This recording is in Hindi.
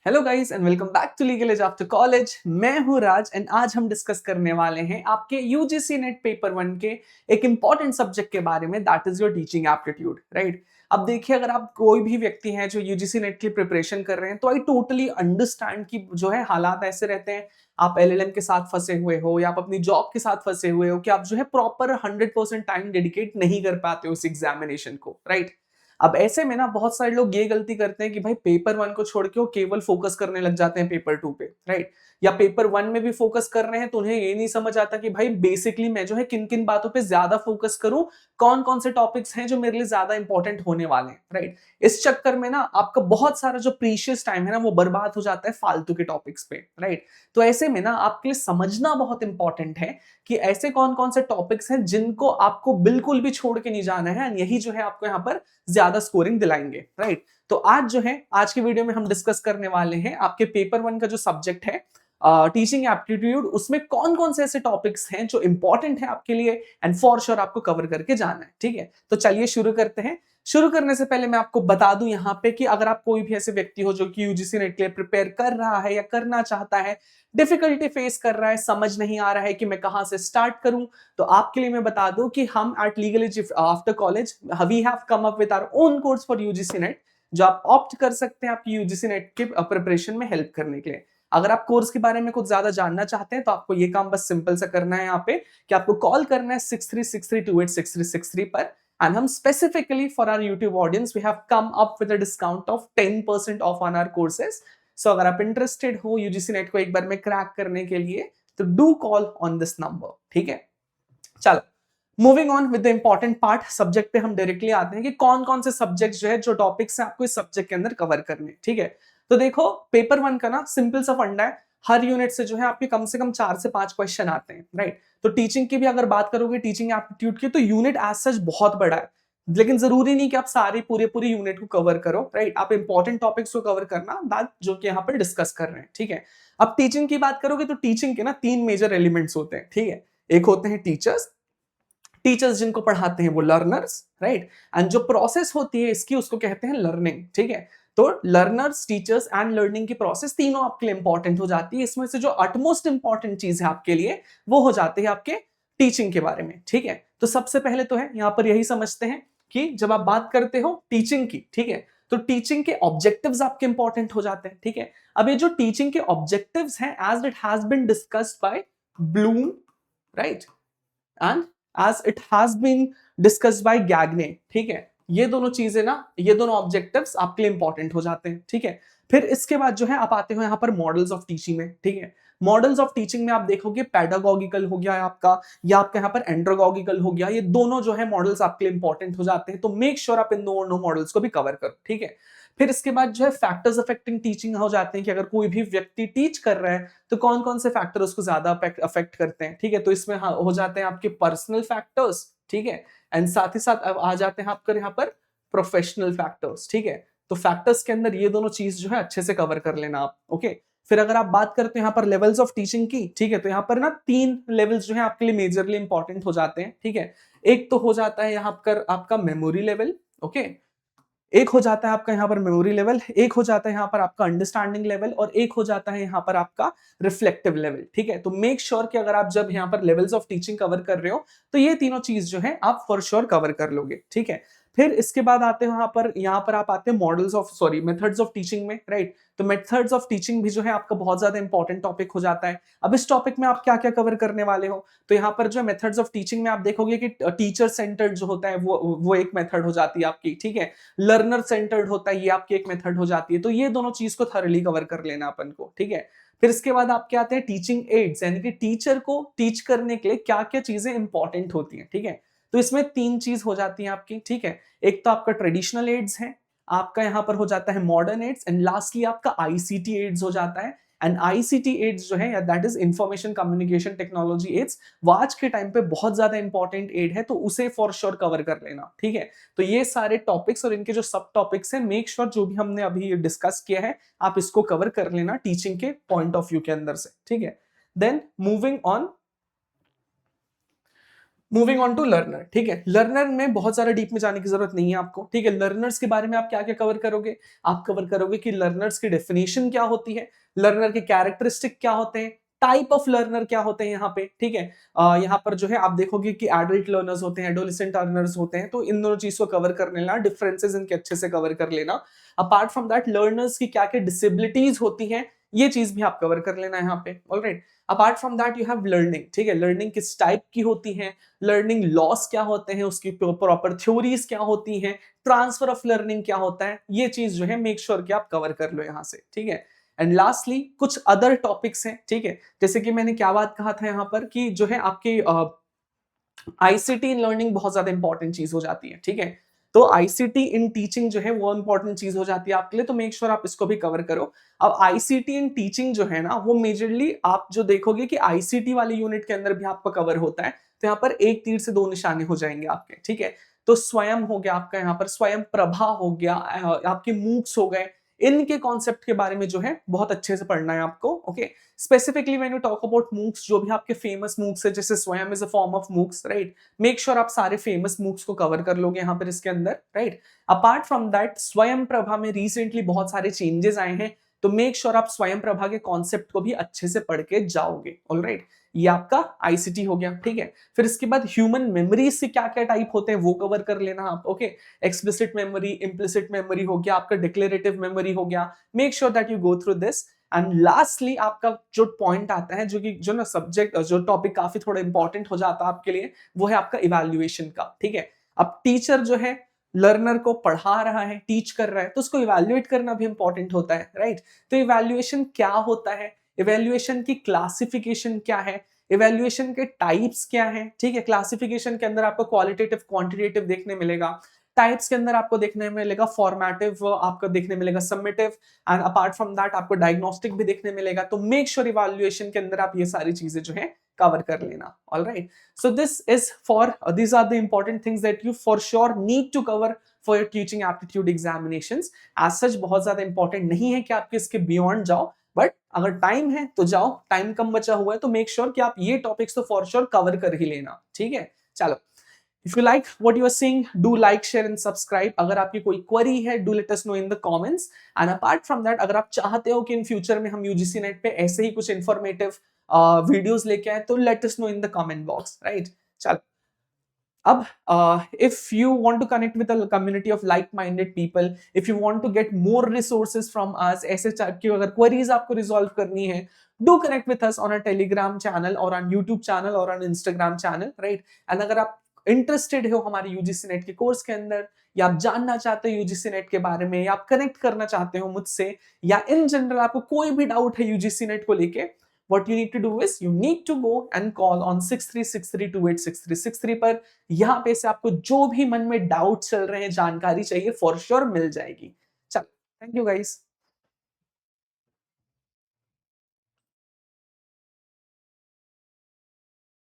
Hello guys and welcome back to legal edge after college. मैं हूं राज एंड आज हम डिस्कस करने वाले हैं आपके यूजीसी नेट पेपर 1 के एक इंपॉर्टेंट सब्जेक्ट के बारे में, that is your teaching aptitude, right. अब देखिए, अगर आप कोई भी व्यक्ति हैं जो यूजीसी नेट की प्रिपरेशन कर रहे हैं तो आई टोटली अंडरस्टैंड कि जो है हालात ऐसे रहते हैं, आप एलएलएम के साथ फंसे हुए हो या आप अपनी जॉब के साथ फंसे हुए हो कि आप जो है प्रॉपर 100% टाइम डेडिकेट नहीं कर पाते हो उस एग्जामिनेशन को, राइट। अब ऐसे में ना बहुत सारे लोग ये गलती करते हैं कि भाई पेपर 1 को छोड़ के वो केवल फोकस करने लग जाते हैं पेपर 2 पे, राइट। या पेपर 1 में भी फोकस कर रहे हैं तो उन्हें ये नहीं समझ आता कि भाई बेसिकली मैं जो है किन-किन बातों पे ज्यादा फोकस करूं, कौन-कौन से टॉपिक्स हैं जो मेरे लिए ज्यादा इंपॉर्टेंट होने वाले हैं, राइट। इस चक्कर में ना आपका बहुत सारा जो प्रीशियस टाइम है ना वो बर्बाद हो जाता है फालतू के टॉपिक्स पे, राइट। तो ऐसे में ना आपके लिए समझना बहुत इंपॉर्टेंट है कि ऐसे कौन-कौन से टॉपिक्स हैं जिनको आपको बिल्कुल भी छोड़ के नहीं जाना है, यही जो है आपको यहाँ पर ज्यादा स्कोरिंग दिलाएंगे, राइट। तो आज जो है आज की वीडियो में हम डिस्कस करने वाले हैं आपके पेपर 1 का जो सब्जेक्ट है टीचिंग एप्टीट्यूड, उसमें कौन कौन से ऐसे टॉपिक्स हैं जो इंपॉर्टेंट है आपके लिए एंड फॉर श्योर आपको कवर करके जाना है, ठीक है। तो चलिए शुरू करते हैं। शुरू करने से पहले मैं आपको बता दूं यहाँ पे कि अगर आप कोई भी ऐसे व्यक्ति हो जो कि यूजीसी नेट के लिए प्रिपेयर कर रहा है या करना चाहता है, डिफिकल्टी फेस कर रहा है, समझ नहीं आ रहा है कि मैं कहां से स्टार्ट करूं, तो आपके लिए मैं बता दूं कि हम at legal edge after college we have come up with our own course for UGC NET, जो आप ऑप्ट कर सकते हैं आपकी यूजीसी नेट के प्रिपरेशन में हेल्प करने के लिए। अगर आप कोर्स के बारे में कुछ ज्यादा जानना चाहते हैं तो आपको ये काम बस सिंपल सा करना है यहाँ पे कि आपको कॉल करना है 6363286363 पर। And हम specifically for our YouTube audience we have come up with a discount of 10% off on our courses. So अगर आप interested हो UGC नेट को एक बार में क्रैक करने के लिए तो do call on this number, ठीक है। चलो, moving on with the important part, subject पे हम डायरेक्टली आते हैं कि कौन कौन से सब्जेक्ट जो है, जो टॉपिक्स हैं आपको इस सब्जेक्ट के अंदर कवर करने, ठीक है। तो देखो, पेपर 1 का ना सिंपल सा फंडा है, हर यूनिट से जो है आपके कम से कम 4 से 5 क्वेश्चन आते हैं, राइट। तो टीचिंग की भी अगर बात करोगे, टीचिंग एप्टीट्यूड की, तो यूनिट एज सच बहुत बड़ा है, लेकिन जरूरी नहीं कि आप सारे पूरे यूनिट को कवर करो, राइट। आप इंपॉर्टेंट टॉपिक्स को कवर करना, बात जो कि यहाँ पर डिस्कस कर रहे हैं, ठीक है। अब टीचिंग की बात करोगे तो टीचिंग के ना 3 मेजर एलिमेंट्स होते हैं, ठीक है। एक होते हैं टीचर्स, टीचर्स जिनको पढ़ाते हैं वो लर्नर्स, राइट। एंड जो प्रोसेस होती है इसकी उसको कहते हैं लर्निंग, ठीक है। तो लर्नर्स, टीचर्स एंड लर्निंग की प्रोसेस तीनों आपके लिए इंपॉर्टेंट हो जाती है। इसमें से जो अटमोस्ट इंपॉर्टेंट चीज है आपके लिए वो हो जाती है आपके टीचिंग के बारे में, ठीक है। तो सबसे पहले तो है यहाँ पर यही समझते हैं कि जब आप बात करते हो टीचिंग की, ठीक है, तो टीचिंग के ऑब्जेक्टिव्स आपके इंपॉर्टेंट हो जाते हैं, ठीक है। अब ये जो टीचिंग के ऑब्जेक्टिव्स हैं, as it has been discussed by Bloom, right, and as it has been discussed by Gagne, ठीक है। ये दोनों चीजें ना, ये दोनों ऑब्जेक्टिव्स आपके लिए इंपॉर्टेंट हो जाते हैं, ठीक है। फिर इसके बाद जो है आप आते हो यहाँ पर मॉडल्स ऑफ टीचिंग में, ठीक है। मॉडल्स ऑफ टीचिंग में आप देखोगे पैडागोगिकल हो गया है आपका, या आपका यहाँ पर एंड्रोगोगिकल हो गया, ये दोनों जो है मॉडल्स आपके लिए इंपॉर्टेंट हो जाते हैं। तो मेक श्योर आप इन दोनों मॉडल्स को भी कवर करो, ठीक है। फिर इसके बाद जो है फैक्टर्स अफेक्टिंग टीचिंग हो जाते हैं कि अगर कोई भी व्यक्ति टीच कर रहा है तो कौन कौन से फैक्टर उसको ज्यादा अफेक्ट करते हैं, ठीक है। तो इसमें हो जाते हैं आपके पर्सनल फैक्टर्स, ठीक है, एंड साथ ही साथ आ जाते हैं आपके यहाँ पर प्रोफेशनल फैक्टर्स, ठीक है। तो फैक्टर्स के अंदर ये दोनों चीज जो है अच्छे से कवर कर लेना आप, ओके। फिर अगर आप बात करते हैं यहाँ पर लेवल्स ऑफ टीचिंग की, ठीक है, तो यहाँ पर ना 3 लेवल्स जो है आपके लिए मेजरली इंपॉर्टेंट हो जाते हैं, ठीक है। एक तो हो जाता है यहाँ पर आपका मेमोरी लेवल, ओके। एक हो जाता है आपका यहाँ पर मेमोरी लेवल, एक हो जाता है यहाँ पर आपका अंडरस्टैंडिंग लेवल, और एक हो जाता है यहाँ पर आपका रिफ्लेक्टिव लेवल, ठीक है। तो मेक श्योर कि अगर आप जब यहाँ पर लेवल्स ऑफ टीचिंग कवर कर रहे हो तो ये तीनों चीज जो है आप फॉर श्योर कवर कर लोगे, ठीक है। फिर इसके बाद आते हो यहाँ पर आप आते हैं models of sorry methods of teaching में, राइट। तो मेथड्स ऑफ टीचिंग भी जो है आपका बहुत ज्यादा इंपॉर्टेंट टॉपिक हो जाता है। अब इस टॉपिक में आप क्या क्या कवर करने वाले हो, तो यहाँ पर जो मेथड्स ऑफ टीचिंग में आप देखोगे कि टीचर सेंटर्ड जो होता है वो एक मेथड हो जाती है आपकी, ठीक है। लर्नर सेंटर्ड होता है, ये आपकी एक मेथड हो जाती है। तो ये दोनों चीज को थॉरली कवर कर लेना अपन को, ठीक है। फिर इसके बाद आपके आते हैं टीचिंग एड्स, यानी कि टीचर को टीच करने के लिए क्या क्या चीजें इंपॉर्टेंट होती हैं, ठीक है। तो इसमें 3 चीज हो जाती हैं आपकी, ठीक है। एक तो आपका ट्रेडिशनल एड्स है, आपका यहाँ पर हो जाता है मॉडर्न एड्स, एंड लास्टली आपका आईसीटी एड्स हो जाता है। एंड आईसीटी एड्स जो है, that is information communication technology aids, वो आज के टाइम पे बहुत ज्यादा इंपॉर्टेंट एड है, तो उसे फॉर श्योर कवर कर लेना, ठीक है। तो ये सारे टॉपिक्स और इनके जो सब टॉपिक्स हैं, मेक श्योर जो भी हमने अभी डिस्कस किया है आप इसको कवर कर लेना टीचिंग के पॉइंट ऑफ व्यू के अंदर से, ठीक है। Then moving on, moving on to learner, ठीक है। लर्नर में बहुत सारा डीप में जाने की जरूरत नहीं है आपको, ठीक है। लर्नर्स के बारे में आप क्या क्या कवर करोगे? आप कवर करोगे कि लर्नर्स की डेफिनेशन क्या होती है, लर्नर के कैरेक्टरिस्टिक क्या होते हैं, टाइप ऑफ लर्नर क्या होते हैं यहाँ पे, ठीक है। यहाँ पर जो है आप देखोगे कि एडल्ट लर्नर्स होते हैं, एडोलेसेंट लर्नर्स होते हैं, तो इन दोनों चीज को कवर कर लेना, डिफरेंसेस इनके अच्छे से कवर कर लेना। अपार्ट फ्रॉम दैट लर्नर्स की क्या क्या डिसेबिलिटीज होती हैं, ये चीज भी आप कवर कर लेना यहाँ पे, alright. Apart from that you have learning, ठीक है। लर्निंग किस टाइप की होती है, लर्निंग लॉस क्या होते हैं, उसकी प्रॉपर थ्योरीज क्या होती हैं, ट्रांसफर ऑफ लर्निंग क्या होता है, ये चीज जो है मेक श्योर कि आप कवर कर लो यहां से, ठीक है। एंड लास्टली कुछ अदर टॉपिक्स हैं, ठीक है। जैसे कि मैंने क्या बात कहा था यहाँ पर कि जो है आपकी आईसीटी इन लर्निंग बहुत ज्यादा इंपॉर्टेंट चीज हो जाती है, ठीक है। तो आईसीटी इन टीचिंग जो है वो इंपॉर्टेंट चीज हो जाती है आपके लिए, तो मेक श्योर आप इसको भी कवर करो। अब आईसीटी इन टीचिंग जो है ना, वो मेजरली आप जो देखोगे कि आईसीटी वाले यूनिट के अंदर भी आपका कवर होता है, तो यहाँ पर एक तीर से दो निशाने हो जाएंगे आपके, ठीक है। तो स्वयं हो गया आपका, यहाँ पर स्वयं प्रभा हो गया, आपके मूक्स हो गए, इनके कॉन्सेप्ट के बारे में जो है बहुत अच्छे से पढ़ना है आपको, okay. Specifically when you talk about MOOCs, जो भी आपके फेमस मूक्स है, जैसे स्वयं is a form of MOOCs, right. Make sure आप सारे फेमस मूक्स को कवर कर लोगे यहाँ पर इसके अंदर, राइट। अपार्ट फ्रॉम दैट स्वयं प्रभा में रिसेंटली बहुत सारे चेंजेस आए हैं, तो मेक श्योर आप स्वयं प्रभा के कॉन्सेप्ट को भी अच्छे से पढ़ के जाओगे, ऑलराइट। ये आपका आईसीटी हो गया, ठीक है। फिर इसके बाद ह्यूमन मेमोरी से क्या क्या टाइप होते हैं वो कवर कर लेना आप, okay. Explicit memory, implicit memory हो गया, आपका डिक्लेरेटिव मेमोरी हो गया, make sure that you go through this. And lastly आपका जो पॉइंट आता है, जो कि जो ना सब्जेक्ट, जो टॉपिक काफी थोड़ा इंपॉर्टेंट हो जाता है आपके लिए, वो है आपका इवैल्यूएशन का, ठीक है। अब टीचर जो है लर्नर को पढ़ा रहा है, टीच कर रहा है, तो उसको इवैल्यूएट करना भी इंपॉर्टेंट होता है, राइट। तो इवैल्यूएशन क्या होता है, इवैल्यूएशन की क्लासिफिकेशन क्या है, इवैल्यूएशन के टाइप्स क्या हैं, ठीक है। क्लासिफिकेशन के अंदर आपको क्वालिटेटिव, क्वांटिटेटिव देखने मिलेगा, टाइप्स के अंदर आपको देखने मिलेगा फॉर्मेटिव, आपको देखने मिलेगा summative, and apart from that आपको डायग्नोस्टिक भी देखने मिलेगा। तो मेक श्योर इवैल्यूएशन के अंदर आप ये सारी चीजें जो है कवर कर लेना, alright. So this is for, these are the important things that you for sure need to cover for your teaching aptitude examinations. as such बहुत ज्यादा इंपॉर्टेंट नहीं है कि आपके इसके बियॉन्ड जाओ, बट अगर टाइम है तो जाओ, टाइम कम बचा हुआ है तो मेक श्योर कि आप ये टॉपिक्स तो फॉर श्योर कवर कर ही लेना, ठीक है। चलो, if you like what you are seeing, do like, share and subscribe. अगर आपकी कोई क्वेरी है, do let us know in the comments. And apart from that, अगर आप चाहते हो कि इन फ्यूचर में हम यूजीसी नेट पे ऐसे ही कुछ इंफॉर्मेटिव वीडियोस लेके आए, तो let us know in the comment box, right? चलो, अब if you want to connect with a community of like-minded people, if you want to get more resources from us, ऐसे की अगर queries आपको resolve करनी है, do connect with us on our Telegram channel or on YouTube channel or on Instagram channel, right? And अगर आप इंटरेस्टेड हो हमारे यूजीसी नेट के कोर्स के अंदर, या आप जानना चाहते हो यूजीसी नेट के बारे में, या आप कनेक्ट करना चाहते हो मुझसे, या इन जनरल आपको कोई भी डाउट है यूजीसी नेट को लेके, what you need to do is you need to go and call on 6363286363 पर। यहाँ पे से आपको जो भी मन में डाउट चल रहे हैं, जानकारी चाहिए, फॉर श्योर मिल जाएगी। चलो, थैंक यू गाइस।